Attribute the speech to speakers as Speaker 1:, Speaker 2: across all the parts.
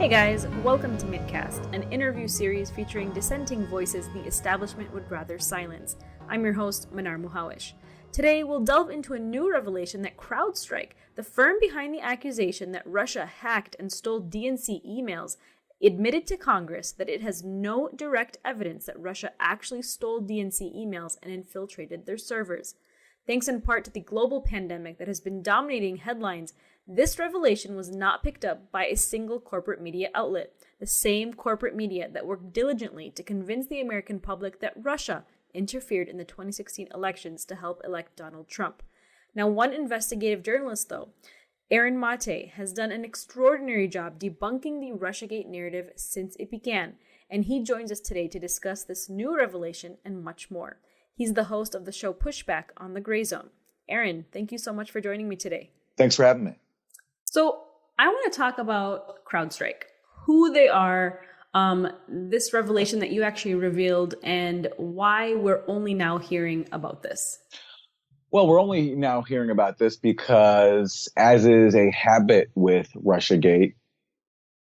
Speaker 1: Hey guys, welcome to Midcast, an interview series featuring dissenting voices the establishment would rather silence. I'm your host, Manar Muhawish. Today, we'll delve into a new revelation that CrowdStrike, the firm behind the accusation that Russia hacked and stole DNC emails, admitted to Congress that it has no direct evidence that Russia actually stole DNC emails and infiltrated their servers. Thanks in part to the global pandemic that has been dominating headlines, this revelation was not picked up by a single corporate media outlet, the same corporate media that worked diligently to convince the American public that Russia interfered in the 2016 elections to help elect Donald Trump. Now, one investigative journalist, though, Aaron Mate, has done an extraordinary job debunking the RussiaGate narrative since it began, and he joins us today to discuss this new revelation and much more. He's the host of the show Pushback on the Gray Zone. Aaron, thank you so much for joining me today.
Speaker 2: Thanks for having me.
Speaker 1: So I want to talk about CrowdStrike, who they are, this revelation that you actually revealed, and why we're only now hearing about this.
Speaker 2: Well, we're only now hearing about this because, as is a habit with RussiaGate,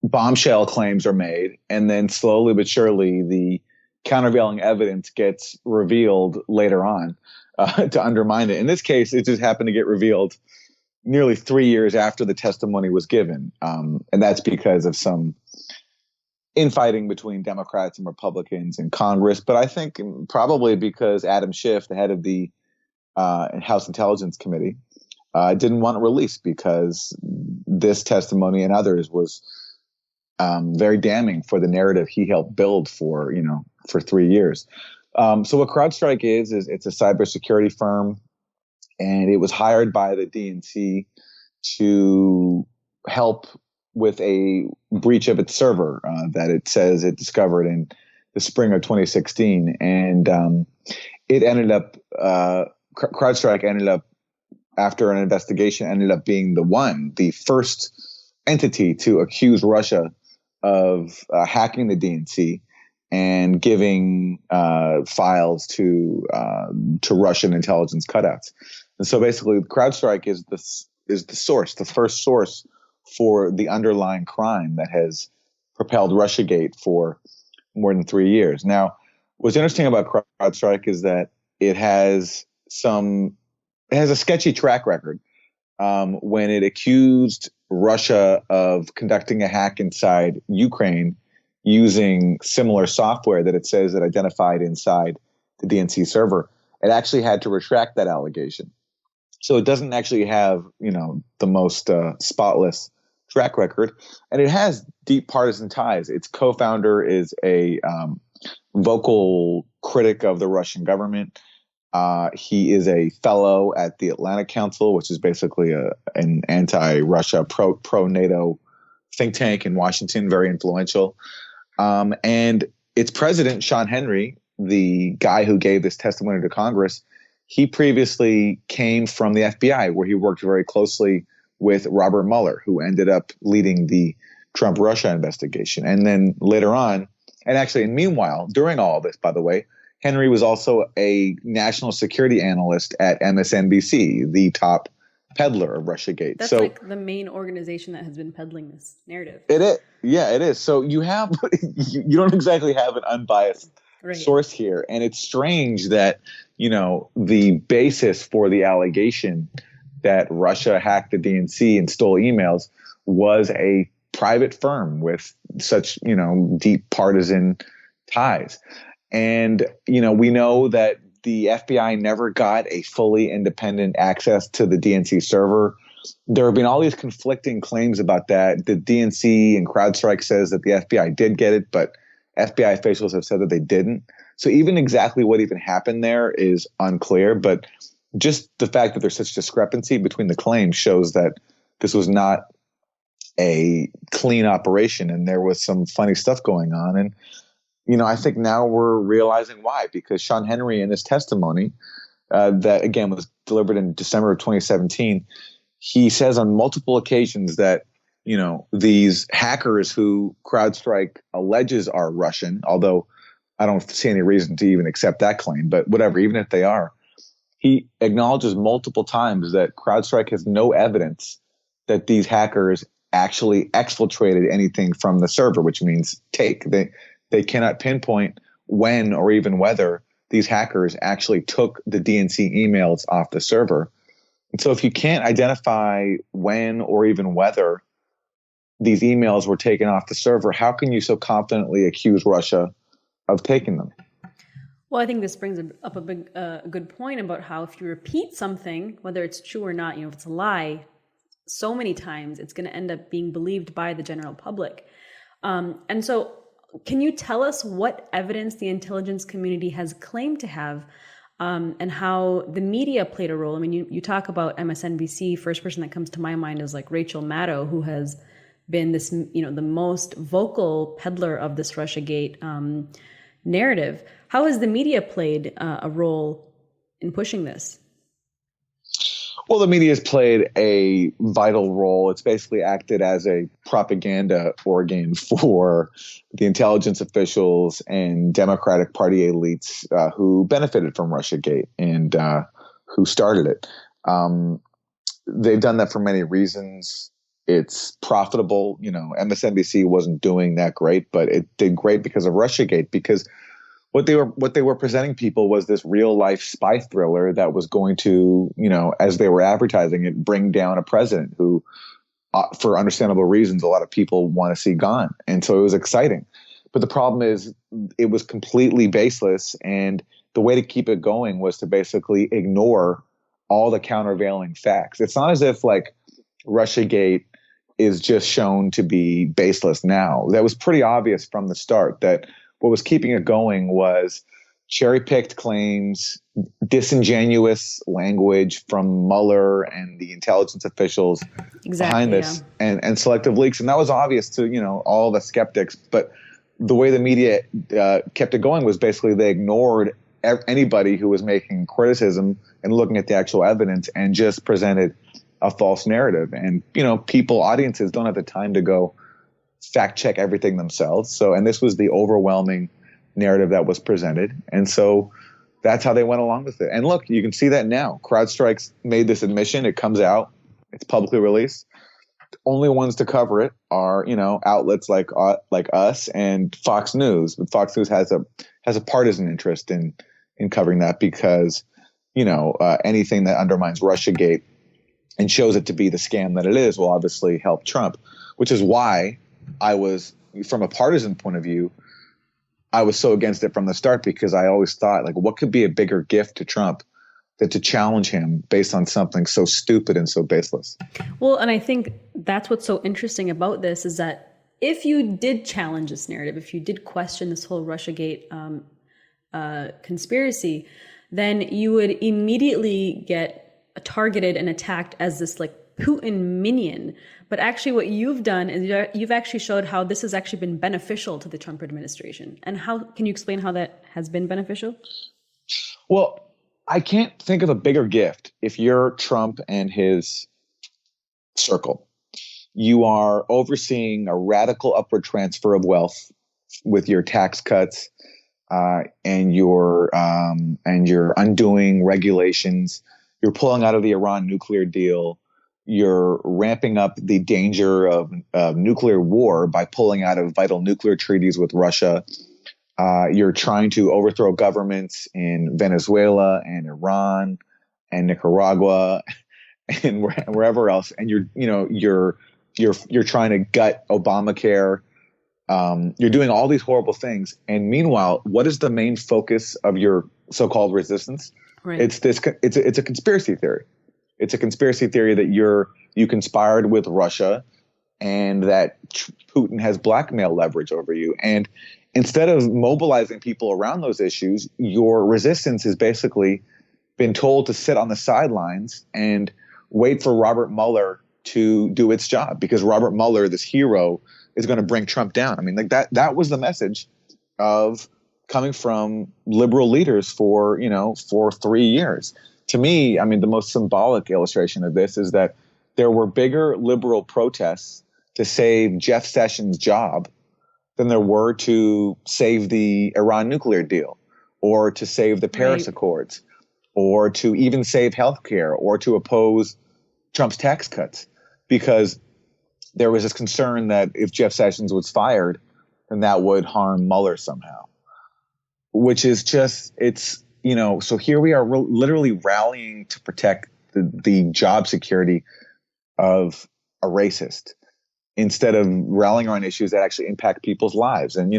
Speaker 2: bombshell claims are made, and then slowly but surely the countervailing evidence gets revealed later on to undermine it. In this case, it just happened to get revealed nearly 3 years after the testimony was given. And that's because of some infighting between Democrats and Republicans in Congress. But I think probably because Adam Schiff, the head of the House Intelligence Committee, didn't want it released because this testimony and others was very damning for the narrative he helped build for 3 years. So what CrowdStrike is it's a cybersecurity firm. And it was hired by the DNC to help with a breach of its server that it says it discovered in the spring of 2016. And it ended up, CrowdStrike ended up, after an investigation, ended up being the first entity to accuse Russia of hacking the DNC and giving files to Russian intelligence cutouts. And so basically, CrowdStrike is the source, the first source for the underlying crime that has propelled RussiaGate for more than 3 years. Now, what's interesting about CrowdStrike is that it has a sketchy track record when it accused Russia of conducting a hack inside Ukraine using similar software that it says it identified inside the DNC server. It actually had to retract that allegation. So it doesn't actually have, the most spotless track record, and it has deep partisan ties. Its co-founder is a vocal critic of the Russian government. He is a fellow at the Atlantic Council, which is basically an anti-Russia, pro-NATO think tank in Washington, very influential. And its president, Sean Henry, the guy who gave this testimony to Congress, he previously came from the FBI, where he worked very closely with Robert Mueller, who ended up leading the Trump-Russia investigation. And then later on, and meanwhile, during all of this, by the way, Henry was also a national security analyst at MSNBC, the top peddler of RussiaGate.
Speaker 1: That's like the main organization that has been peddling this narrative.
Speaker 2: It is. Yeah, it is. So you don't exactly have an unbiased source here. And it's strange that, the basis for the allegation that Russia hacked the DNC and stole emails was a private firm with such, deep partisan ties. And, we know that the FBI never got a fully independent access to the DNC server. There have been all these conflicting claims about that. The DNC and CrowdStrike says that the FBI did get it, but FBI officials have said that they didn't. So even exactly what even happened there is unclear. But just the fact that there's such discrepancy between the claims shows that this was not a clean operation, and there was some funny stuff going on. And I think now we're realizing why, because Sean Henry in his testimony that, again, was delivered in December of 2017, he says on multiple occasions that, these hackers who CrowdStrike alleges are Russian, although I don't see any reason to even accept that claim, but whatever, even if they are, he acknowledges multiple times that CrowdStrike has no evidence that these hackers actually exfiltrated anything from the server, which means they cannot pinpoint when or even whether these hackers actually took the DNC emails off the server. And so if you can't identify when or even whether these emails were taken off the server, how can you so confidently accuse Russia of taking them?
Speaker 1: Well, I think this brings up a good point about how if you repeat something, whether it's true or not, if it's a lie, so many times it's going to end up being believed by the general public. And so can you tell us what evidence the intelligence community has claimed to have, and how the media played a role? I mean, you talk about MSNBC. First person that comes to my mind is like Rachel Maddow, who has been this, the most vocal peddler of this RussiaGate narrative. How has the media played a role in pushing this?
Speaker 2: Well, the media has played a vital role. It's basically acted as a propaganda organ for the intelligence officials and Democratic Party elites who benefited from RussiaGate and who started it. They've done that for many reasons. It's profitable. MSNBC wasn't doing that great, but it did great because of RussiaGate, because what they were presenting people was this real life spy thriller that was going to, as they were advertising it, bring down a president who, for understandable reasons, a lot of people want to see gone. And so it was exciting. But the problem is it was completely baseless. And the way to keep it going was to basically ignore all the countervailing facts. It's not as if like RussiaGate is just shown to be baseless now. That was pretty obvious from the start that what was keeping it going was cherry-picked claims, disingenuous language from Mueller and the intelligence officials behind this, and selective leaks. And that was obvious to, all the skeptics. But the way the media kept it going was basically they ignored anybody who was making criticism and looking at the actual evidence and just presented a false narrative. And, audiences don't have the time to go fact check everything themselves. And this was the overwhelming narrative that was presented. And so that's how they went along with it. And look, you can see that now. CrowdStrike's made this admission. It comes out. It's publicly released. The only ones to cover it are, outlets like us and Fox News. But Fox News has a partisan interest in covering that because, anything that undermines RussiaGate and shows it to be the scam that it is will obviously help Trump, which is why I was, from a partisan point of view, I was so against it from the start, because I always thought, like, what could be a bigger gift to Trump than to challenge him based on something so stupid and so baseless?
Speaker 1: Well, and I think that's what's so interesting about this is that if you did challenge this narrative, if you did question this whole RussiaGate conspiracy, then you would immediately get targeted and attacked as this like Putin minion. But actually what you've done is you've actually showed how this has actually been beneficial to the Trump administration. And how can you explain how that has been beneficial?
Speaker 2: Well, I can't think of a bigger gift if you're Trump and his circle. You are overseeing a radical upward transfer of wealth with your tax cuts, and you're undoing regulations. You're pulling out of the Iran nuclear deal. You're ramping up the danger of nuclear war by pulling out of vital nuclear treaties with Russia. You're trying to overthrow governments in Venezuela and Iran and Nicaragua and wherever else. And you're trying to gut Obamacare. You're doing all these horrible things. And meanwhile, what is the main focus of your so-called resistance? Right. It's a conspiracy theory. It's a conspiracy theory that you conspired with Russia and that Putin has blackmail leverage over you. And instead of mobilizing people around those issues, your resistance has basically been told to sit on the sidelines and wait for Robert Mueller to do its job, because Robert Mueller, this hero, is going to bring Trump down. I mean, like that was the message of coming from liberal leaders for 3 years. To me, I mean, the most symbolic illustration of this is that there were bigger liberal protests to save Jeff Sessions' job than there were to save the Iran nuclear deal, or to save the Paris Accords, or to even save healthcare, or to oppose Trump's tax cuts. Because there was this concern that if Jeff Sessions was fired, then that would harm Mueller somehow, which is just, it's, so here we are literally rallying to protect the job security of a racist instead of rallying around issues that actually impact people's lives. And,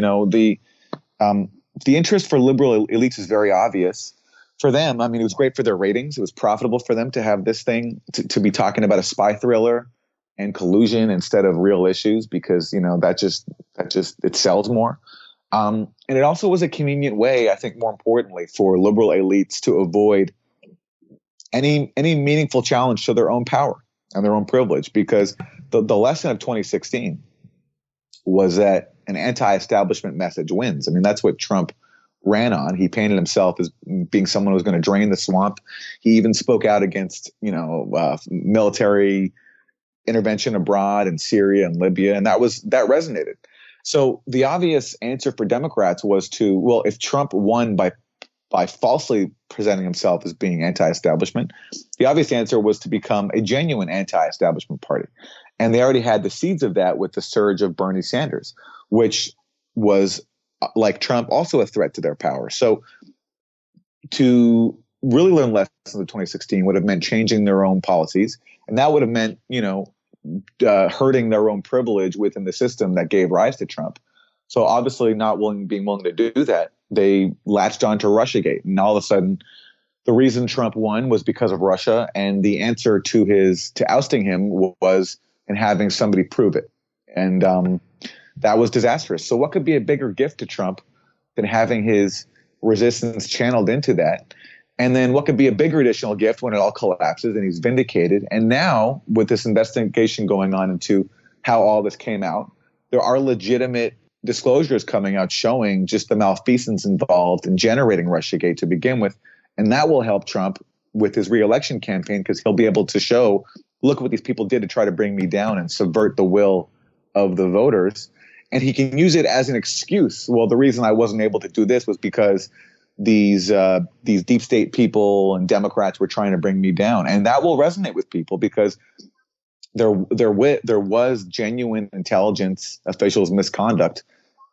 Speaker 2: the interest for liberal elites is very obvious for them. I mean, it was great for their ratings. It was profitable for them to have this thing, to be talking about a spy thriller and collusion instead of real issues, because, that just it sells more. And it also was a convenient way, I think, more importantly, for liberal elites to avoid any meaningful challenge to their own power and their own privilege, because the lesson of 2016 was that an anti-establishment message wins. I mean, that's what Trump ran on. He painted himself as being someone who was going to drain the swamp. He even spoke out against, military intervention abroad in Syria and Libya, and that resonated. So the obvious answer for Democrats was if Trump won by falsely presenting himself as being anti-establishment, the obvious answer was to become a genuine anti-establishment party. And they already had the seeds of that with the surge of Bernie Sanders, which was, like Trump, also a threat to their power. So to really learn lessons of 2016 would have meant changing their own policies. And that would have meant, hurting their own privilege within the system that gave rise to Trump. So obviously being willing to do that, they latched on to RussiaGate. And all of a sudden, the reason Trump won was because of Russia. And the answer to ousting him was in having somebody prove it. And that was disastrous. So what could be a bigger gift to Trump than having his resistance channeled into that? And then what could be a bigger additional gift when it all collapses and he's vindicated? And now, with this investigation going on into how all this came out, there are legitimate disclosures coming out showing just the malfeasance involved in generating RussiaGate to begin with. And that will help Trump with his reelection campaign, because he'll be able to show, look what these people did to try to bring me down and subvert the will of the voters. And he can use it as an excuse. Well, the reason I wasn't able to do this was because these deep state people and Democrats were trying to bring me down. And that will resonate with people, because there was genuine intelligence officials' misconduct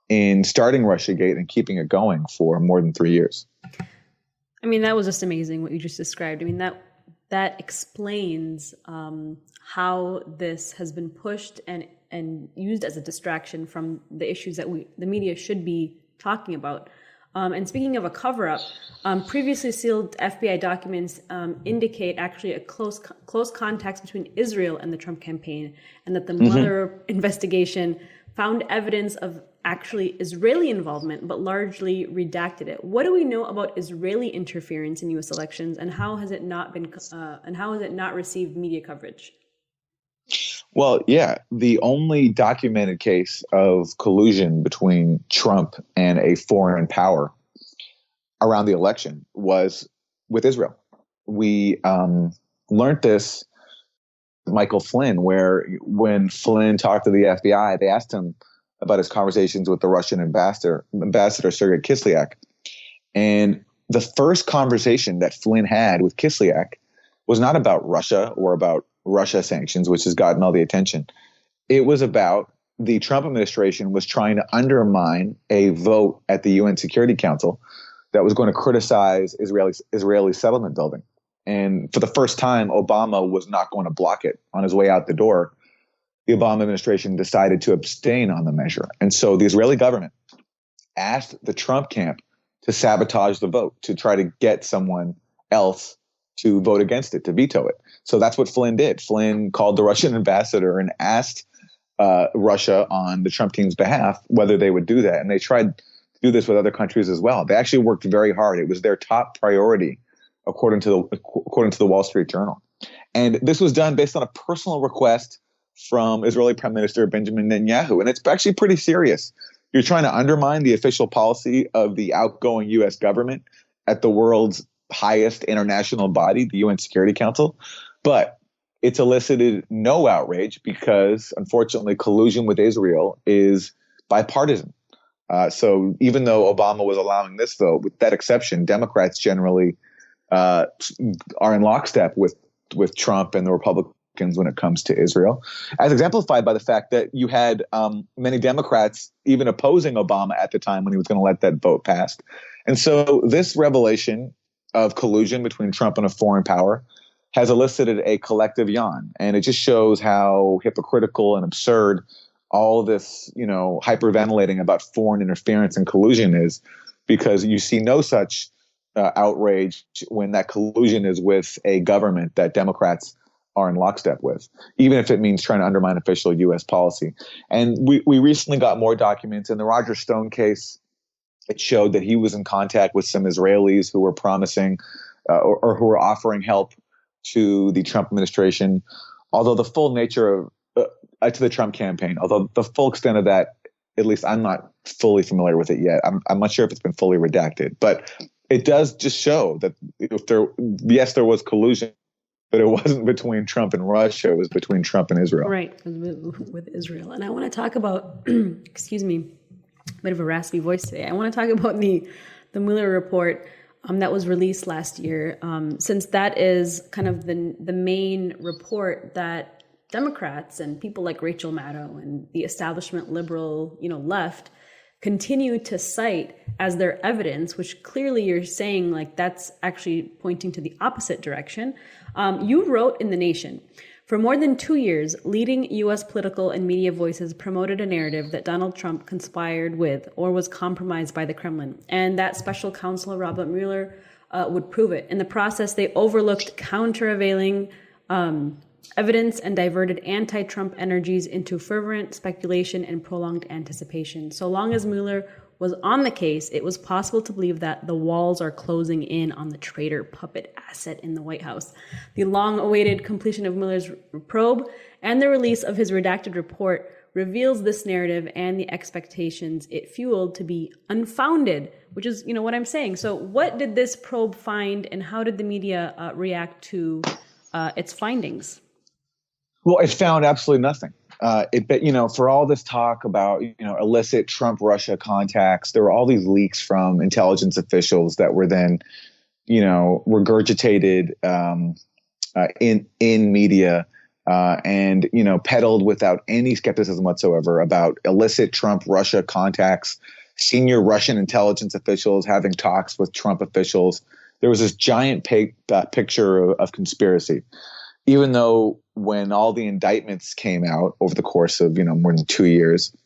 Speaker 2: in starting RussiaGate and keeping it going for more than 3 years.
Speaker 1: I mean, that was just amazing what you just described. I mean, that explains how this has been pushed and used as a distraction from the issues that the media should be talking about. And speaking of a cover-up, previously sealed FBI documents indicate actually a close contacts between Israel and the Trump campaign, and that the Mueller investigation found evidence of actually Israeli involvement, but largely redacted it. What do we know about Israeli interference in U.S. elections, and how has it not received media coverage?
Speaker 2: Well, yeah, the only documented case of collusion between Trump and a foreign power around the election was with Israel. We learned this, Michael Flynn, where when Flynn talked to the FBI, they asked him about his conversations with the Russian ambassador Sergei Kislyak. And the first conversation that Flynn had with Kislyak was not about Russia or about Russia sanctions, which has gotten all the attention. It was about the Trump administration was trying to undermine a vote at the UN Security Council that was going to criticize Israeli settlement building. And for the first time, Obama was not going to block it. On his way out the door, the Obama administration decided to abstain on the measure. And so the Israeli government asked the Trump camp to sabotage the vote, to try to get someone else to vote against it, to veto it. So that's what Flynn did. Flynn called the Russian ambassador and asked Russia on the Trump team's behalf whether they would do that. And they tried to do this with other countries as well. They actually worked very hard. It was their top priority, according to the Wall Street Journal. And this was done based on a personal request from Israeli Prime Minister Benjamin Netanyahu. And it's actually pretty serious. You're trying to undermine the official policy of the outgoing U.S. government at the world's highest international body, the UN Security Council. But it's elicited no outrage because, unfortunately, collusion with Israel is bipartisan. So even though Obama was allowing this, though, with that exception, Democrats generally are in lockstep with Trump and the Republican Republicans when it comes to Israel, as exemplified by the fact that you had many Democrats even opposing Obama at the time when he was going to let that vote pass. And so this revelation of collusion between Trump and a foreign power has elicited a collective yawn. And it just shows how hypocritical and absurd all this, hyperventilating about foreign interference and collusion is, because you see no such outrage when that collusion is with a government that Democrats are in lockstep with, even if it means trying to undermine official U.S. policy. And we recently got more documents in the Roger Stone case. It showed that he was in contact with some Israelis who were promising or who were offering help to the Trump administration, although the full nature of to the Trump campaign, although the full extent of that, at least I'm not fully familiar with it yet. I'm not sure if it's been fully redacted, but it does just show that there was collusion, but it wasn't between Trump and Russia. It was between Trump and Israel.
Speaker 1: Right, with Israel. And I want to talk about, excuse me, a bit of a raspy voice today. I want to talk about the Mueller Report that was released last year, since that is kind of the main report that Democrats and people like Rachel Maddow and the establishment liberal, left continue to cite as their evidence, which clearly you're saying like that's actually pointing to the opposite direction. You wrote in The Nation, for more than 2 years, leading U.S. political and media voices promoted a narrative that Donald Trump conspired with or was compromised by the Kremlin, and that special counsel Robert Mueller would prove it. In the process, they overlooked countervailing evidence and diverted anti-Trump energies into fervent speculation and prolonged anticipation. So long as Mueller was on the case, it was possible to believe that the walls are closing in on the traitor puppet asset in the White House. The long-awaited completion of Mueller's probe and the release of his redacted report reveals this narrative and the expectations it fueled to be unfounded, which is, what I'm saying. So what did this probe find, and how did the media react to its findings?
Speaker 2: Well, it found absolutely nothing. For all this talk about, illicit Trump-Russia contacts, there were all these leaks from intelligence officials that were then, regurgitated in media and, peddled without any skepticism whatsoever about illicit Trump-Russia contacts, senior Russian intelligence officials having talks with Trump officials. There was this giant picture of conspiracy, even though when all the indictments came out over the course of, more than 2 years,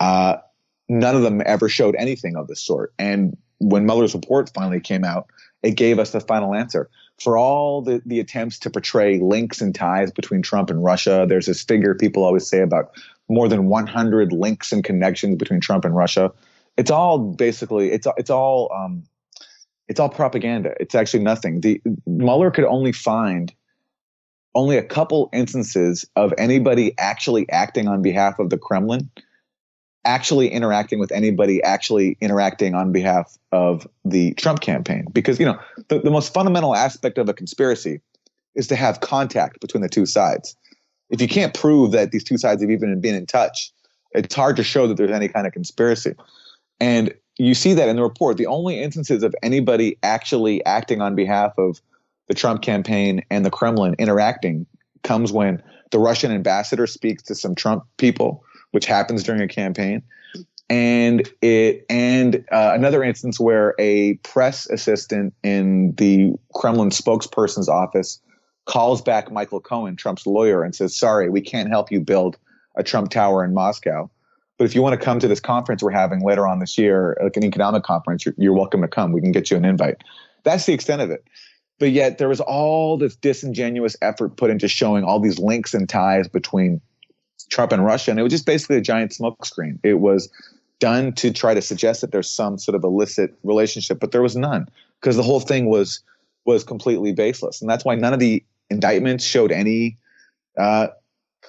Speaker 2: none of them ever showed anything of this sort. And when Mueller's report finally came out, it gave us the final answer. For all the attempts to portray links and ties between Trump and Russia, there's this figure people always say about more than 100 links and connections between Trump and Russia. It's all basically, it's all propaganda. It's actually nothing. Mueller could only find only a couple instances of anybody actually acting on behalf of the Kremlin, actually interacting with anybody, actually interacting on behalf of the Trump campaign. Because, the most fundamental aspect of a conspiracy is to have contact between the two sides. If you can't prove that these two sides have even been in touch, it's hard to show that there's any kind of conspiracy. And you see that in the report. The only instances of anybody actually acting on behalf of the Trump campaign and the Kremlin interacting comes when the Russian ambassador speaks to some Trump people, which happens during a campaign. And another instance where a press assistant in the Kremlin spokesperson's office calls back Michael Cohen, Trump's lawyer, and says, sorry, we can't help you build a Trump tower in Moscow. But if you want to come to this conference we're having later on this year, like an economic conference, you're welcome to come. We can get you an invite. That's the extent of it. But yet there was all this disingenuous effort put into showing all these links and ties between Trump and Russia. And it was just basically a giant smokescreen. It was done to try to suggest that there's some sort of illicit relationship, but there was none, because the whole thing was completely baseless. And that's why none of the indictments showed any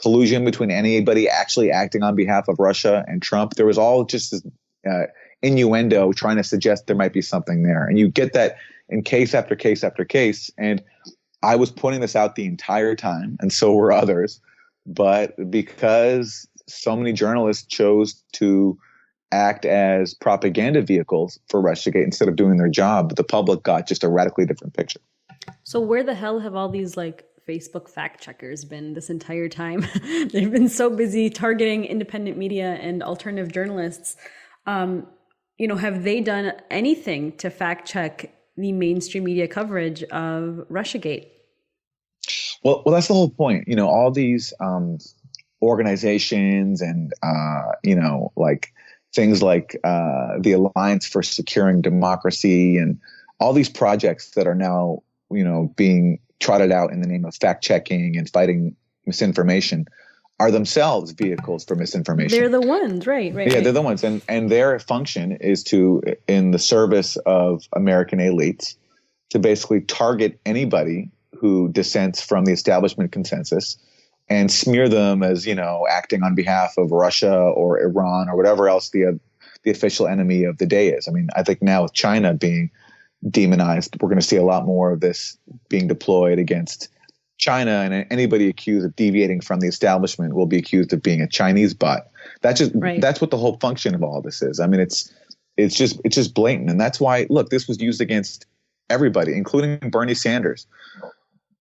Speaker 2: collusion between anybody actually acting on behalf of Russia and Trump. There was all just this innuendo trying to suggest there might be something there. And you get that in case after case after case. And I was pointing this out the entire time, and so were others. But because so many journalists chose to act as propaganda vehicles for RussiaGate instead of doing their job, the public got just a radically different picture.
Speaker 1: So where the hell have all these Facebook fact checkers been this entire time? They've been so busy targeting independent media and alternative journalists. Have they done anything to fact check the mainstream media coverage of RussiaGate?
Speaker 2: Well, that's the whole point. All these organizations and like things like the Alliance for Securing Democracy and all these projects that are now being trotted out in the name of fact checking and fighting misinformation are themselves vehicles for misinformation.
Speaker 1: They're the ones, right?
Speaker 2: Yeah, they're the ones, and their function is to, in the service of American elites, to basically target anybody who dissents from the establishment consensus and smear them as acting on behalf of Russia or Iran or whatever else the official enemy of the day is. I mean, I think now with China being demonized, we're going to see a lot more of this being deployed against China, and anybody accused of deviating from the establishment will be accused of being a Chinese bot. That's what the whole function of all this is. I mean, it's just blatant, and that's why, look, this was used against everybody, including Bernie Sanders.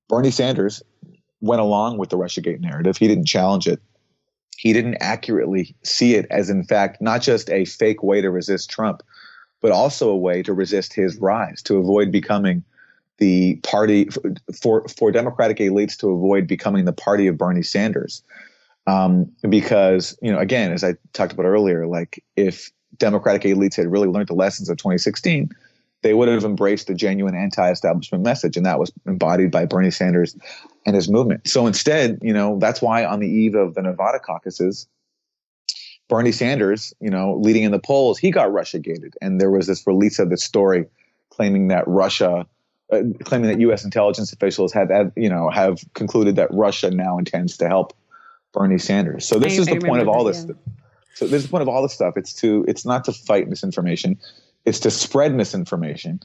Speaker 2: Bernie Sanders went along with the RussiaGate narrative. He didn't challenge it. He didn't accurately see it as, in fact, not just a fake way to resist Trump, but also a way to resist his rise, to avoid becoming the party for Democratic elites, to avoid becoming the party of Bernie Sanders. Because, again, as I talked about earlier, like if Democratic elites had really learned the lessons of 2016, they would have embraced the genuine anti-establishment message. And that was embodied by Bernie Sanders and his movement. So instead, that's why on the eve of the Nevada caucuses, Bernie Sanders, leading in the polls, he got Russiagated. And there was this release of this story claiming that U.S. intelligence officials have concluded that Russia now intends to help Bernie Sanders. So this is the point of all this. So this is the point of all this stuff. It's not to fight misinformation. It's to spread misinformation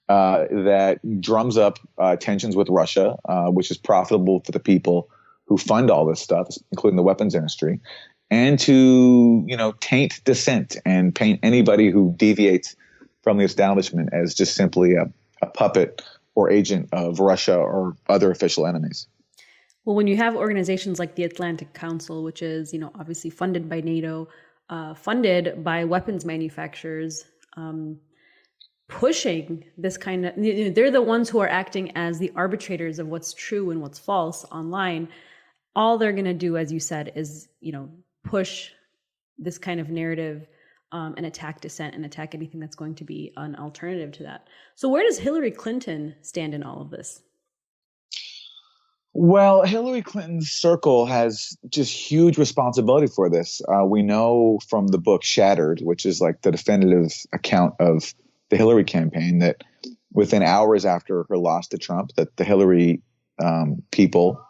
Speaker 2: that drums up tensions with Russia, which is profitable for the people who fund all this stuff, including the weapons industry, and to taint dissent and paint anybody who deviates from the establishment as just simply a puppet or agent of Russia or other official enemies.
Speaker 1: Well, when you have organizations like the Atlantic Council, which is obviously funded by NATO, funded by weapons manufacturers, pushing this kind of, they're the ones who are acting as the arbitrators of what's true and what's false online. All they're going to do, as you said, is push this kind of narrative and attack dissent and attack anything that's going to be an alternative to that. So where does Hillary Clinton stand in all of this?
Speaker 2: Well, Hillary Clinton's circle has just huge responsibility for this. We know from the book Shattered, which is like the definitive account of the Hillary campaign, that within hours after her loss to Trump, that the Hillary people,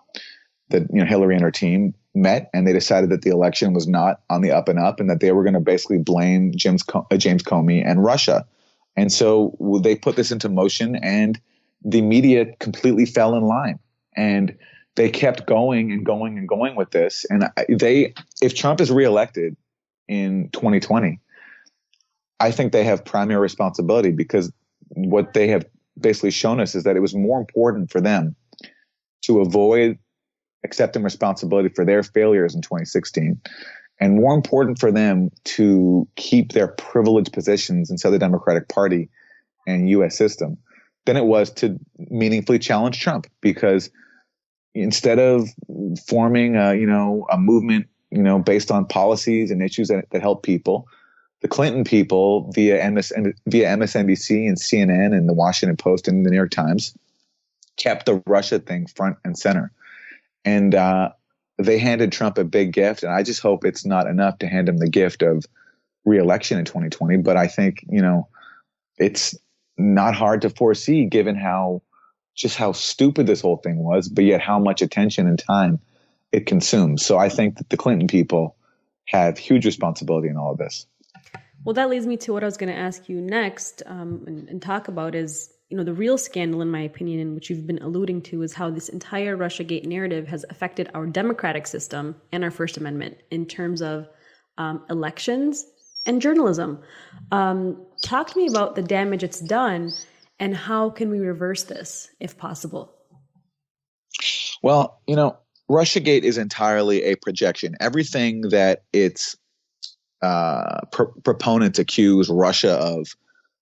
Speaker 2: that Hillary and her team met, and they decided that the election was not on the up and up, and that they were going to basically blame James Comey and Russia. And so they put this into motion, and the media completely fell in line. And they kept going and going and going with this. And if Trump is reelected in 2020, I think they have primary responsibility, because what they have basically shown us is that it was more important for them to avoid accepting responsibility for their failures in 2016, and more important for them to keep their privileged positions inside the Democratic Party and U.S. system than it was to meaningfully challenge Trump. Because instead of forming a movement, based on policies and issues that help people, the Clinton people via MSNBC and CNN and the Washington Post and the New York Times kept the Russia thing front and center. And they handed Trump a big gift. And I just hope it's not enough to hand him the gift of re-election in 2020. But I think, it's not hard to foresee, given how stupid this whole thing was, but yet how much attention and time it consumes. So I think that the Clinton people have huge responsibility in all of this.
Speaker 1: Well, that leads me to what I was going to ask you next and talk about is, the real scandal, in my opinion, and which you've been alluding to, is how this entire RussiaGate narrative has affected our democratic system and our First Amendment in terms of elections and journalism. Talk to me about the damage it's done, and how can we reverse this if possible?
Speaker 2: Well, RussiaGate is entirely a projection. Everything that its proponents accuse Russia of,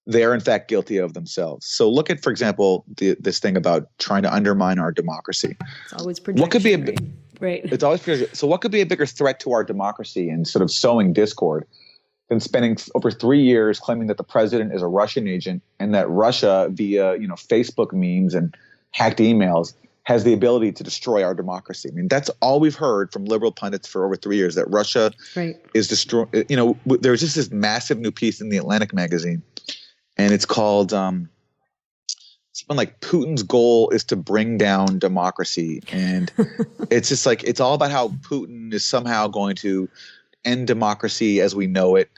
Speaker 2: they're in fact guilty of themselves. So look at, for example, this thing about trying to undermine our democracy.
Speaker 1: It's always projection,
Speaker 2: what could be
Speaker 1: right?
Speaker 2: It's always projection. So what could be a bigger threat to our democracy and sort of sowing discord than spending over 3 years claiming that the president is a Russian agent and that Russia, via Facebook memes and hacked emails, has the ability to destroy our democracy. I mean, that's all we've heard from liberal pundits for over 3 years, that Russia is destroying. There's just this massive new piece in the Atlantic magazine, and it's called something like Putin's goal is to bring down democracy. And it's just like, it's all about how Putin is somehow going to end democracy as we know it.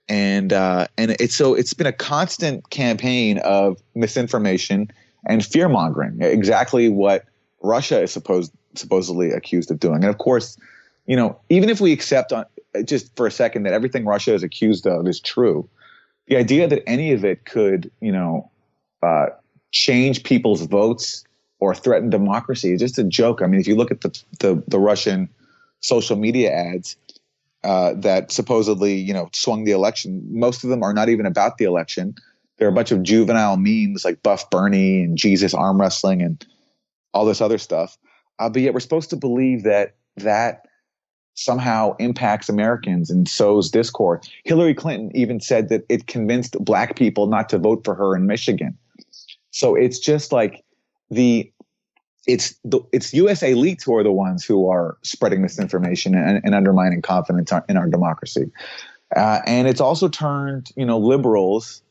Speaker 2: And it's been a constant campaign of misinformation and fear mongering, exactly what Russia is supposedly accused of doing. And of course, even if we accept just for a second that everything Russia is accused of is true, the idea that any of it could, change people's votes or threaten democracy is just a joke. I mean, if you look at the Russian social media ads that supposedly, swung the election, most of them are not even about the election. There are a bunch of juvenile memes like Buff Bernie and Jesus arm wrestling and all this other stuff. But yet we're supposed to believe that somehow impacts Americans and sows discord. Hillary Clinton even said that it convinced black people not to vote for her in Michigan. So it's just like it's U.S. elites who are the ones who are spreading misinformation and undermining confidence in our democracy. And it's also turned, liberals,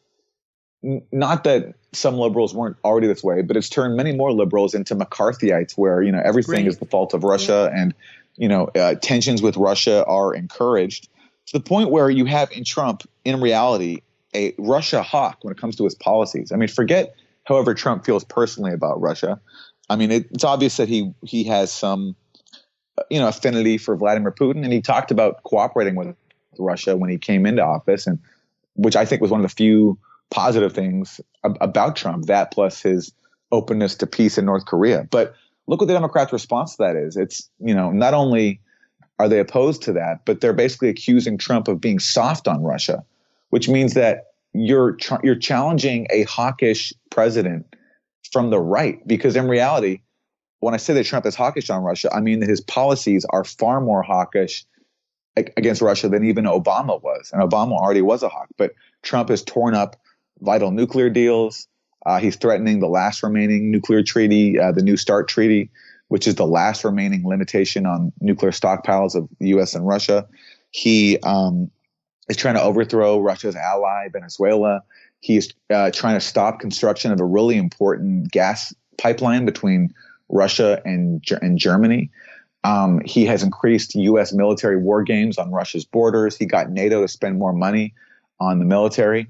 Speaker 2: not that some liberals weren't already this way, but it's turned many more liberals into McCarthyites, where, everything is the fault of Russia, and, tensions with Russia are encouraged, to the point where you have in Trump, in reality, a Russia hawk when it comes to his policies. I mean, forget however Trump feels personally about Russia. I mean, it's obvious that he has some, affinity for Vladimir Putin, and he talked about cooperating with Russia when he came into office, and which I think was one of the few positive things about Trump, that plus his openness to peace in North Korea. But look what the Democrats' response to that is. It's, not only are they opposed to that, but they're basically accusing Trump of being soft on Russia, which means that you're challenging a hawkish president from the right. Because in reality, when I say that Trump is hawkish on Russia, I mean that his policies are far more hawkish against Russia than even Obama was. And Obama already was a hawk, but Trump has torn up vital nuclear deals. He's threatening the last remaining nuclear treaty, the New START treaty, which is the last remaining limitation on nuclear stockpiles of the U.S. and Russia. He is trying to overthrow Russia's ally, Venezuela. He is trying to stop construction of a really important gas pipeline between Russia and Germany. He has increased U.S. military war games on Russia's borders. He got NATO to spend more money on the military.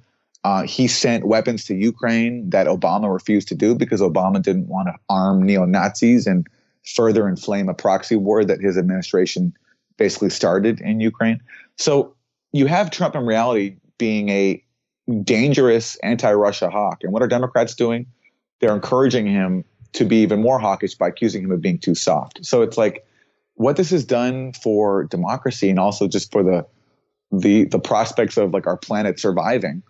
Speaker 2: He sent weapons to Ukraine that Obama refused to do because Obama didn't want to arm neo-Nazis and further inflame a proxy war that his administration basically started in Ukraine. So you have Trump in reality being a dangerous anti-Russia hawk. And what are Democrats doing? They're encouraging him to be even more hawkish by accusing him of being too soft. So it's like what this has done for democracy, and also just for the prospects of like our planet surviving,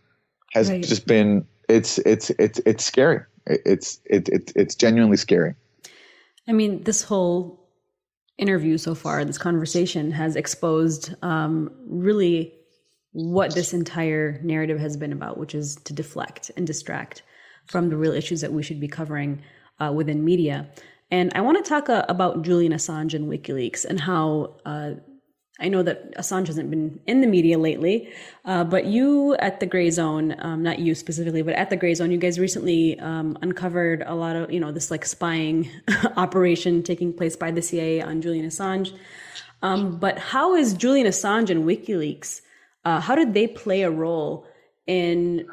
Speaker 2: has just been it's scary. It's genuinely scary.
Speaker 1: I mean, this whole interview so far, this conversation has exposed really what this entire narrative has been about, which is to deflect and distract from the real issues that we should be covering within media. And I want to talk about Julian Assange and WikiLeaks, and how I know that Assange hasn't been in the media lately, but you at the Gray Zone, not you specifically, but at the Gray Zone, you guys recently uncovered a lot of, this like spying operation taking place by the CIA on Julian Assange. But how is Julian Assange and WikiLeaks, how did they play a role in,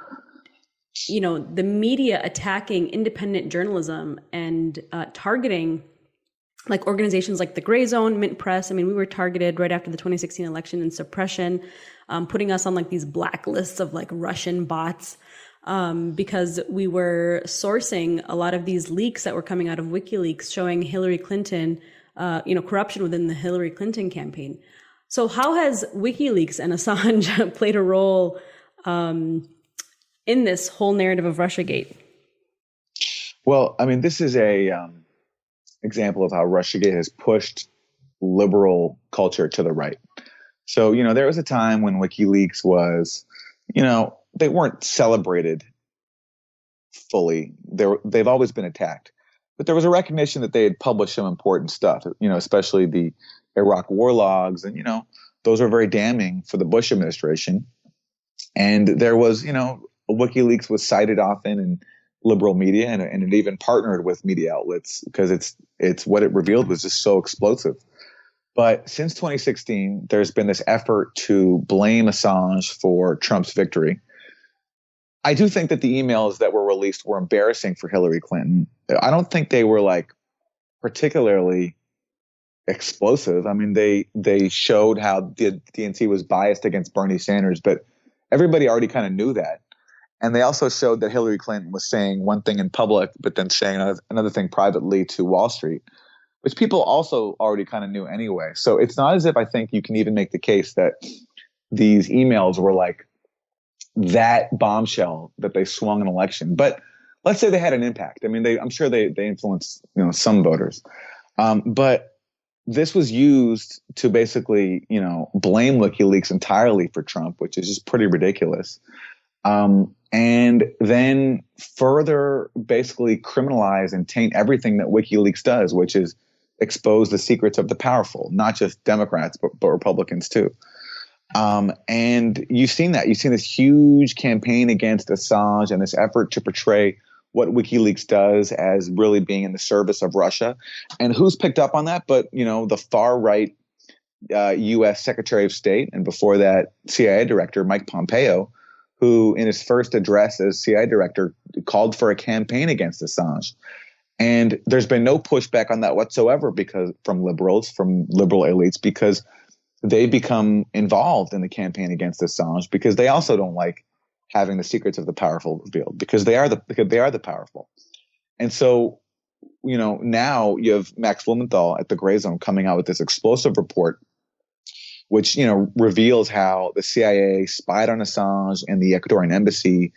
Speaker 1: the media attacking independent journalism and targeting like organizations like the Gray Zone, Mint Press? I mean, we were targeted right after the 2016 election and suppression, putting us on like these blacklists of like Russian bots. because we were sourcing a lot of these leaks that were coming out of WikiLeaks showing Hillary Clinton, corruption within the Hillary Clinton campaign. So how has WikiLeaks and Assange played a role in this whole narrative of RussiaGate?
Speaker 2: Well, I mean, this is a example of how RussiaGate has pushed liberal culture to the right. So, there was a time when WikiLeaks was, they weren't celebrated fully. They've always been attacked. But there was a recognition that they had published some important stuff, especially the Iraq war logs. And, those are very damning for the Bush administration. And there was, WikiLeaks was cited often in liberal media, and it even partnered with media outlets because it's what it revealed was just so explosive. But since 2016, there's been this effort to blame Assange for Trump's victory. I do think that the emails that were released were embarrassing for Hillary Clinton. I don't think they were particularly explosive. I mean, they showed how the DNC was biased against Bernie Sanders, but everybody already kind of knew that. And they also showed that Hillary Clinton was saying one thing in public, but then saying another thing privately to Wall Street, which people also already kind of knew anyway. So it's not as if I think you can even make the case that these emails were like that bombshell that they swung an election. But let's say they had an impact. I mean, I'm sure they influenced some voters. But this was used to basically blame WikiLeaks entirely for Trump, which is just pretty ridiculous. And then further basically criminalize and taint everything that WikiLeaks does, which is expose the secrets of the powerful, not just Democrats, but Republicans too. And you've seen that. You've seen this huge campaign against Assange and this effort to portray what WikiLeaks does as really being in the service of Russia. And who's picked up on that? But, the far right U.S. Secretary of State, and before that, CIA Director Mike Pompeo, who in his first address as CIA Director called for a campaign against Assange. And there's been no pushback on that whatsoever from liberal elites, because they become involved in the campaign against Assange because they also don't like having the secrets of the powerful revealed, because they are the powerful. And so, now you have Max Blumenthal at the Gray Zone coming out with this explosive report, which, reveals how the CIA spied on Assange and the Ecuadorian embassy.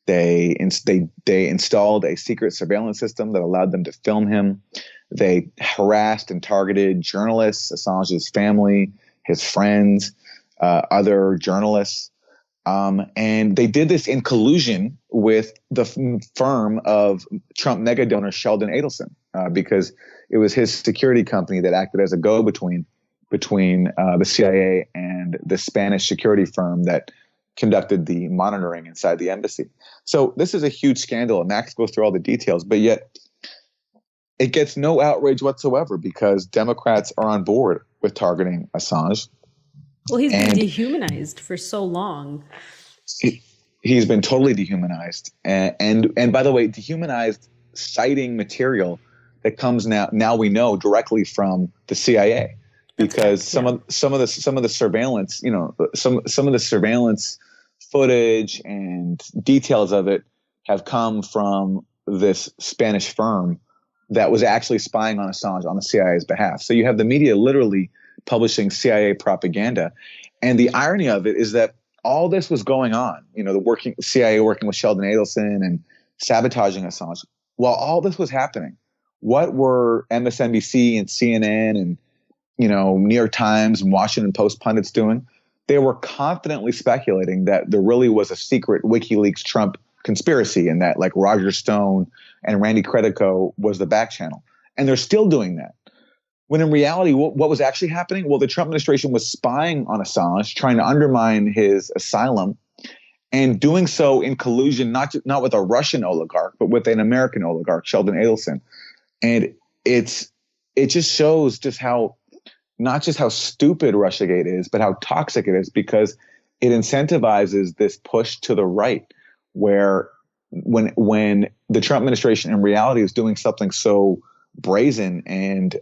Speaker 2: They installed a secret surveillance system that allowed them to film him. They harassed and targeted journalists, Assange's family, his friends, other journalists. And they did this in collusion with the firm of Trump mega donor Sheldon Adelson, because it was his security company that acted as a go-between between the CIA and the Spanish security firm that conducted the monitoring inside the embassy. So this is a huge scandal, and Max goes through all the details, but yet it gets no outrage whatsoever because Democrats are on board with targeting Assange.
Speaker 1: Well, he's been dehumanized for so long.
Speaker 2: He's been totally dehumanized. And by the way, dehumanized citing material that comes now we know directly from the CIA. Because some of the surveillance, some of the surveillance footage and details of it have come from this Spanish firm that was actually spying on Assange on the CIA's behalf. So you have the media literally publishing CIA propaganda, and the irony of it is that all this was going on. The CIA working with Sheldon Adelson and sabotaging Assange. While all this was happening, what were MSNBC and CNN and New York Times and Washington Post pundits doing? They were confidently speculating that there really was a secret WikiLeaks Trump conspiracy and that like Roger Stone and Randy Credico was the back channel. And they're still doing that. When in reality, what was actually happening? Well, the Trump administration was spying on Assange, trying to undermine his asylum, and doing so in collusion, not with a Russian oligarch, but with an American oligarch, Sheldon Adelson. And it just shows not just how stupid RussiaGate is, but how toxic it is, because it incentivizes this push to the right, where when the Trump administration in reality is doing something so brazen and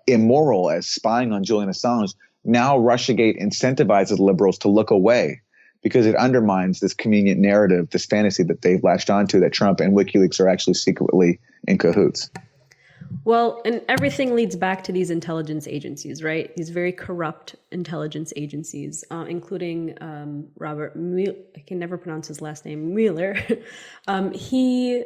Speaker 2: immoral as spying on Julian Assange, now RussiaGate incentivizes liberals to look away because it undermines this convenient narrative, this fantasy that they've latched onto, that Trump and WikiLeaks are actually secretly in cahoots.
Speaker 1: Well, and everything leads back to these intelligence agencies, right? These very corrupt intelligence agencies, including Robert Mueller. I can never pronounce his last name, Mueller. He,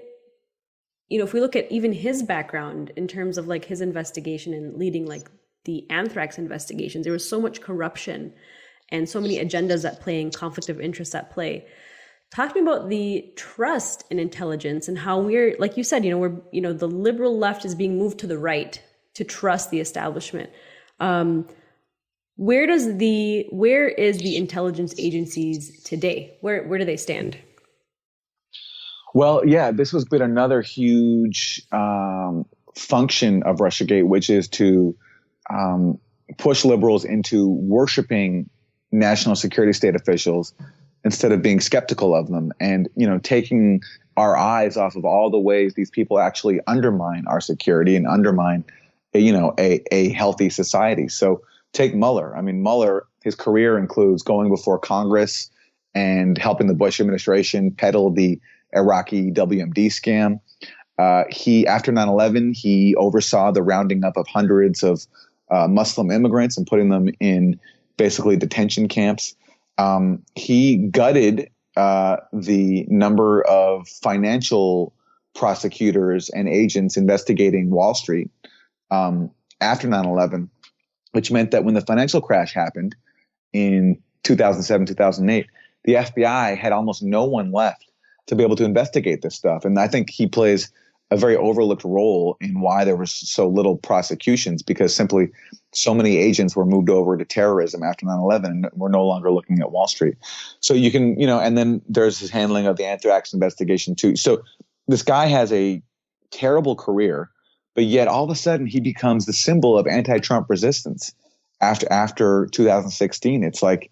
Speaker 1: if we look at even his background in terms of like his investigation and leading like the anthrax investigations, there was so much corruption and so many agendas at play and conflict of interest at play. Talk to me about the trust in intelligence and how we're, like you said, the liberal left is being moved to the right to trust the establishment. Where is the intelligence agencies today? Where do they stand?
Speaker 2: Well, yeah, this has been another huge function of RussiaGate, which is to push liberals into worshiping national security state officials instead of being skeptical of them, and taking our eyes off of all the ways these people actually undermine our security and undermine a healthy society. So take Mueller. I mean, Mueller, his career includes going before Congress and helping the Bush administration peddle the Iraqi WMD scam. After 9/11, he oversaw the rounding up of hundreds of Muslim immigrants and putting them in basically detention camps. He gutted the number of financial prosecutors and agents investigating Wall Street after 9/11, which meant that when the financial crash happened in 2007, 2008, the FBI had almost no one left to be able to investigate this stuff. And I think he plays a very overlooked role in why there was so little prosecutions, because simply so many agents were moved over to terrorism after 9/11 and we're no longer looking at Wall Street. So you can, and then there's his handling of the anthrax investigation too. So this guy has a terrible career, but yet all of a sudden he becomes the symbol of anti-Trump resistance after 2016. It's like,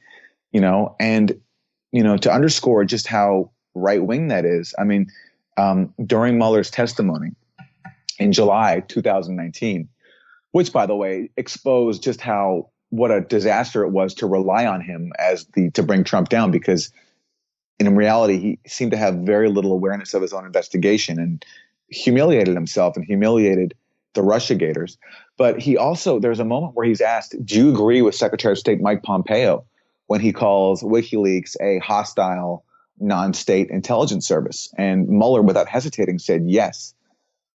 Speaker 2: to underscore just how right-wing that is. I mean, during Mueller's testimony in July 2019, which, by the way, exposed just what a disaster it was to rely on him to bring Trump down, because in reality, he seemed to have very little awareness of his own investigation and humiliated himself and humiliated the RussiaGators. But there's a moment where he's asked, do you agree with Secretary of State Mike Pompeo when he calls WikiLeaks a hostile non-state intelligence service? And Mueller, without hesitating, said yes.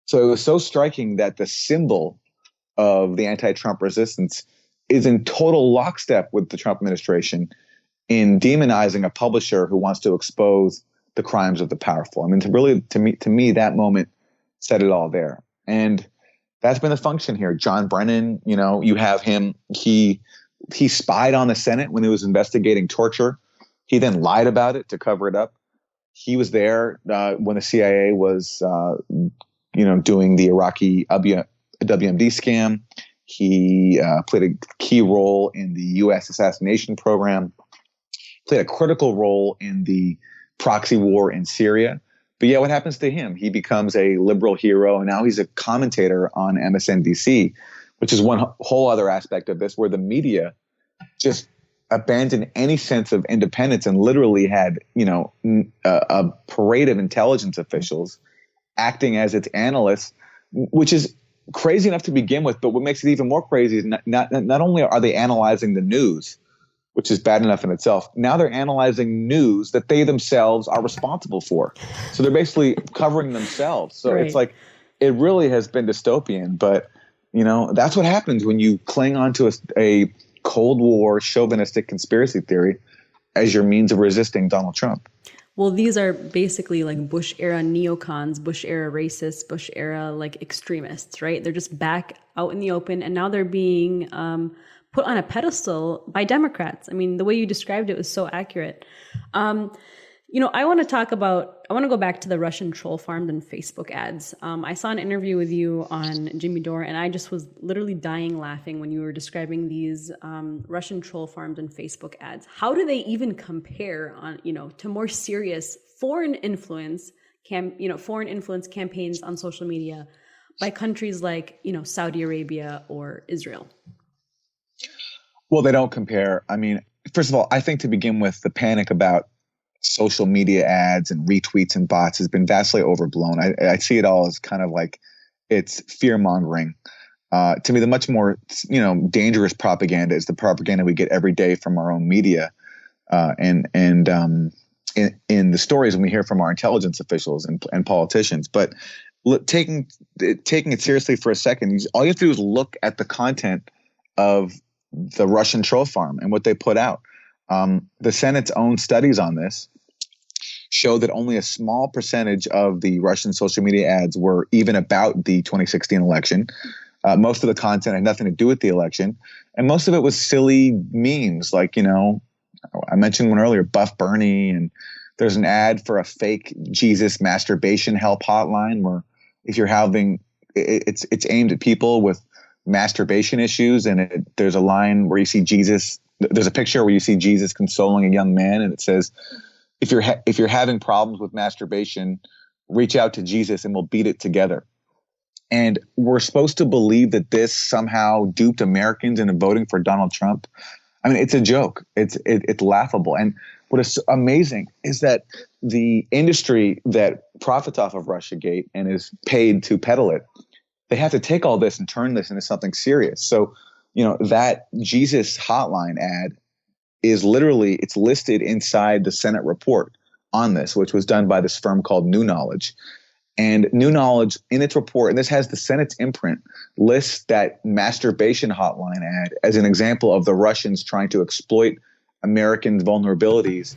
Speaker 2: So it was so striking that the symbol of the anti-Trump resistance is in total lockstep with the Trump administration in demonizing a publisher who wants to expose the crimes of the powerful. I mean, to me, that moment said it all there. And that's been the function here. John Brennan, you have him. He spied on the Senate when he was investigating torture. He then lied about it to cover it up. He was there when the CIA was, doing the Iraqi WMD scam. He played a key role in the U.S. assassination program, played a critical role in the proxy war in Syria. But yeah, what happens to him? He becomes a liberal hero, and now he's a commentator on MSNBC, which is one whole other aspect of this, where the media just abandoned any sense of independence and literally had, a parade of intelligence officials acting as its analysts, which is crazy enough to begin with. But what makes it even more crazy is not only are they analyzing the news, which is bad enough in itself, now they're analyzing news that they themselves are responsible for. So they're basically covering themselves. So It's like, it really has been dystopian. But, that's what happens when you cling onto a Cold War chauvinistic conspiracy theory as your means of resisting Donald Trump.
Speaker 1: Well, these are basically like Bush-era neocons, Bush-era racists, Bush-era like extremists, right? They're just back out in the open, and now they're being put on a pedestal by Democrats. I mean, the way you described it was so accurate. I want to go back to the Russian troll farms and Facebook ads. I saw an interview with you on Jimmy Dore, and I just was literally dying laughing when you were describing these Russian troll farms and Facebook ads. How do they even compare to more serious foreign influence campaigns on social media by countries like, Saudi Arabia or Israel?
Speaker 2: Well, they don't compare. I mean, first of all, I think to begin with, the panic about social media ads and retweets and bots has been vastly overblown. I see it all as kind of like it's fear mongering. To me, the much more dangerous propaganda is the propaganda we get every day from our own media, and in the stories when we hear from our intelligence officials and politicians. But taking it seriously for a second, all you have to do is look at the content of the Russian troll farm and what they put out. The Senate's own studies on this show that only a small percentage of the Russian social media ads were even about the 2016 election. Most of the content had nothing to do with the election, and most of it was silly memes, like, I mentioned one earlier, Buff Bernie, and there's an ad for a fake Jesus masturbation help hotline where if you're having, it's aimed at people with masturbation issues, and there's a line where you see Jesus. There's a picture where you see Jesus consoling a young man, and it says, if you're having problems with masturbation, reach out to Jesus and we'll beat it together. And we're supposed to believe that this somehow duped Americans into voting for Donald Trump. I mean, it's a joke. It's laughable. And what is amazing is that the industry that profits off of RussiaGate and is paid to peddle it, they have to take all this and turn this into something serious. So, that Jesus hotline ad is literally, it's listed inside the Senate report on this, which was done by this firm called New Knowledge. And New Knowledge, in its report, and this has the Senate's imprint, lists that masturbation hotline ad as an example of the Russians trying to exploit Americans' vulnerabilities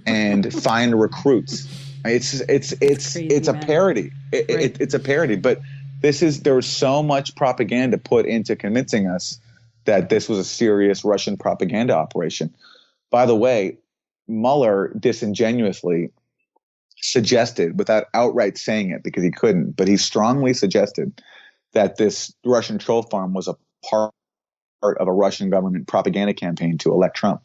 Speaker 2: and find recruits. It's crazy, it's a parody. It's a parody. But there was so much propaganda put into convincing us that this was a serious Russian propaganda operation. By the way, Mueller disingenuously suggested, without outright saying it because he couldn't, but he strongly suggested that this Russian troll farm was a part of a Russian government propaganda campaign to elect Trump.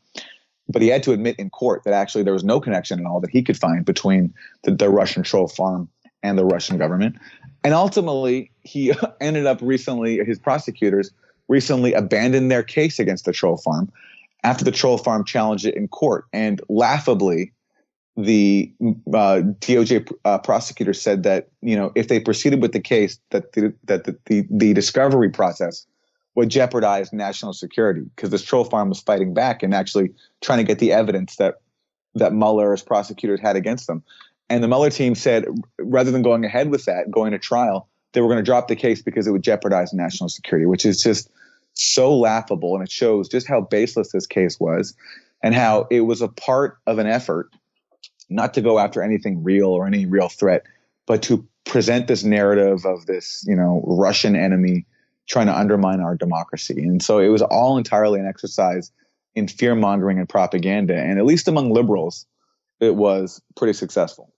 Speaker 2: But he had to admit in court that actually there was no connection at all that he could find between the Russian troll farm and the Russian government. And ultimately, he ended up his prosecutors recently abandoned their case against the troll farm after the troll farm challenged it in court. And laughably, the DOJ prosecutor said that, if they proceeded with the case, that the discovery process would jeopardize national security, because this troll farm was fighting back and actually trying to get the evidence that Mueller's prosecutors had against them. And the Mueller team said, rather than going ahead with that, going to trial, they were going to drop the case because it would jeopardize national security, which is just so laughable. And it shows just how baseless this case was and how it was a part of an effort not to go after anything real or any real threat, but to present this narrative of this, Russian enemy trying to undermine our democracy. And so it was all entirely an exercise in fear mongering and propaganda. And at least among liberals, it was pretty successful.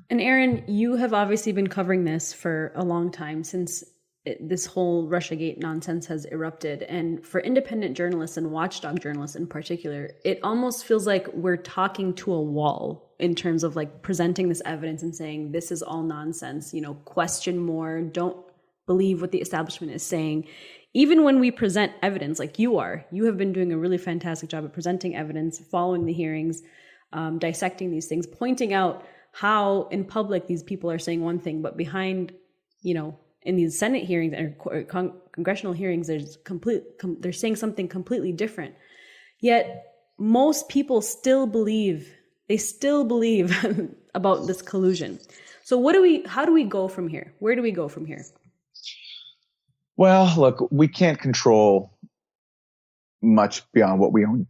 Speaker 1: And Aaron, you have obviously been covering this for a long time, since this whole RussiaGate nonsense has erupted. And for independent journalists and watchdog journalists in particular, it almost feels like we're talking to a wall in terms of like presenting this evidence and saying, this is all nonsense, question more, don't believe what the establishment is saying. Even when we present evidence like you have been doing a really fantastic job at presenting evidence, following the hearings, dissecting these things, pointing out how in public these people are saying one thing, but behind, in these Senate hearings or congressional hearings, they're saying something completely different. Yet most people still believe about this collusion. So how do we go from here? Where do we go from here?
Speaker 2: Well, look, we can't control much beyond what we own.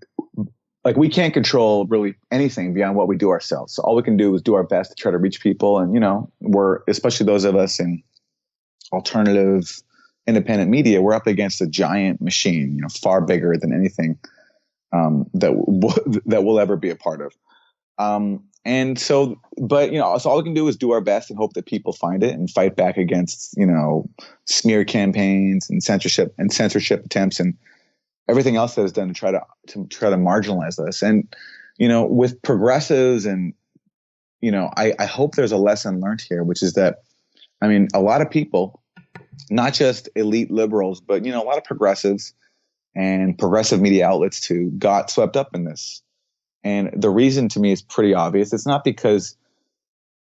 Speaker 2: Like, we can't control really anything beyond what we do ourselves. So all we can do is do our best to try to reach people. And, we're, especially those of us in alternative independent media, we're up against a giant machine, far bigger than anything that we'll ever be a part of. And so, so all we can do is do our best and hope that people find it and fight back against, smear campaigns and censorship attempts and everything else that is done to try to marginalize us. And, with progressives and, I hope there's a lesson learned here, which is that, a lot of people, not just elite liberals, but, a lot of progressives and progressive media outlets too got swept up in this. And the reason to me is pretty obvious. It's not because,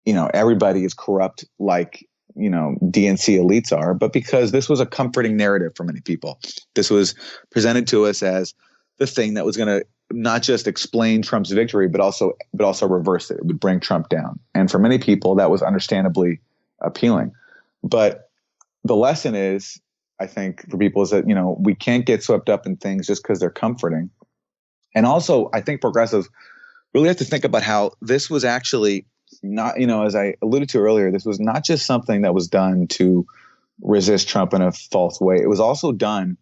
Speaker 2: everybody is corrupt like, DNC elites are, but because this was a comforting narrative for many people. This was presented to us as the thing that was going to not just explain Trump's victory, but also reverse it. It would bring Trump down. And for many people, that was understandably appealing. But the lesson is, I think, for people is that, we can't get swept up in things just because they're comforting. And also, I think progressives really have to think about how this was actually not, as I alluded to earlier, this was not just something that was done to resist Trump in a false way. It was also done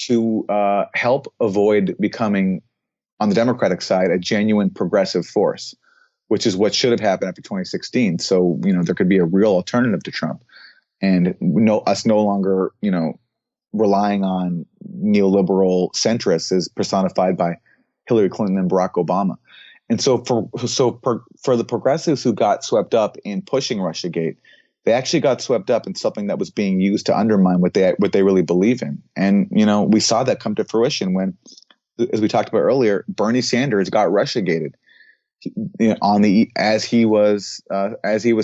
Speaker 2: to help avoid becoming, on the Democratic side, a genuine progressive force, which is what should have happened after 2016. So, there could be a real alternative to Trump, and us no longer, relying on neoliberal centrists as personified by Hillary Clinton and Barack Obama. And so for the progressives who got swept up in pushing RussiaGate, they actually got swept up in something that was being used to undermine what they really believe in. And, we saw that come to fruition when, as we talked about earlier, Bernie Sanders got RussiaGated as he was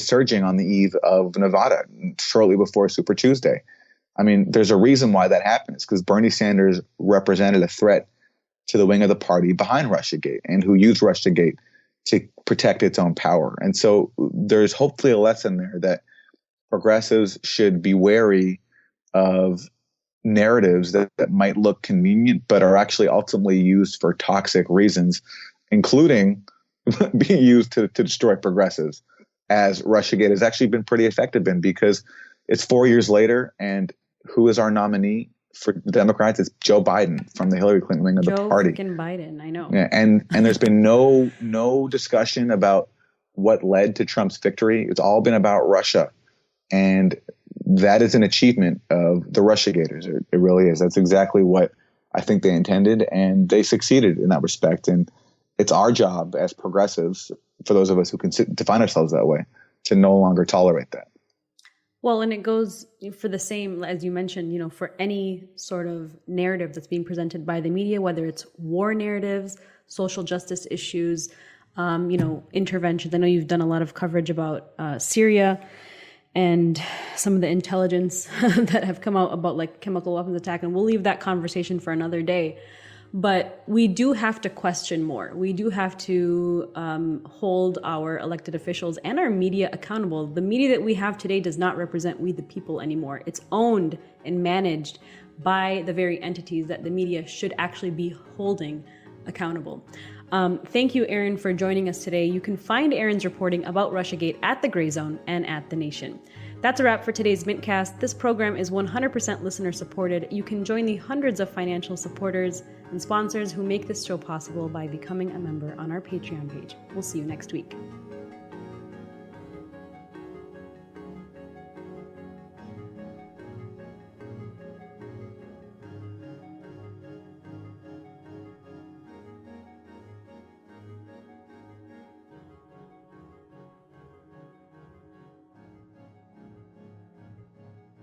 Speaker 2: surging on the eve of Nevada shortly before Super Tuesday. I mean, there's a reason why that happened. It's because Bernie Sanders represented a threat to the wing of the party behind RussiaGate, and who used RussiaGate to protect its own power. And so there's hopefully a lesson there that progressives should be wary of narratives that might look convenient, but are actually ultimately used for toxic reasons, including being used to destroy progressives, as RussiaGate has actually been pretty effective in, because it's 4 years later, and who is our nominee for the Democrats? It's Joe Biden from the Hillary Clinton wing of the party.
Speaker 1: Joe freaking Biden, I know.
Speaker 2: Yeah, and there's been no discussion about what led to Trump's victory. It's all been about Russia, and that is an achievement of the RussiaGators. It really is. That's exactly what I think they intended, and they succeeded in that respect. And it's our job as progressives, for those of us who can define ourselves that way, to no longer tolerate that.
Speaker 1: Well, and it goes for the same, as you mentioned, for any sort of narrative that's being presented by the media, whether it's war narratives, social justice issues, interventions. I know you've done a lot of coverage about Syria and some of the intelligence that have come out about like chemical weapons attack, and we'll leave that conversation for another day. But we do have to question more. We do have to hold our elected officials and our media accountable. The media that we have today does not represent we the people anymore. It's owned and managed by the very entities that the media should actually be holding accountable. Thank you, Aaron, for joining us today. You can find Aaron's reporting about RussiaGate at The Gray Zone and at The Nation. That's a wrap for today's Mintcast. This program is 100% listener supported. You can join the hundreds of financial supporters and sponsors who make this show possible by becoming a member on our Patreon page. We'll see you next week.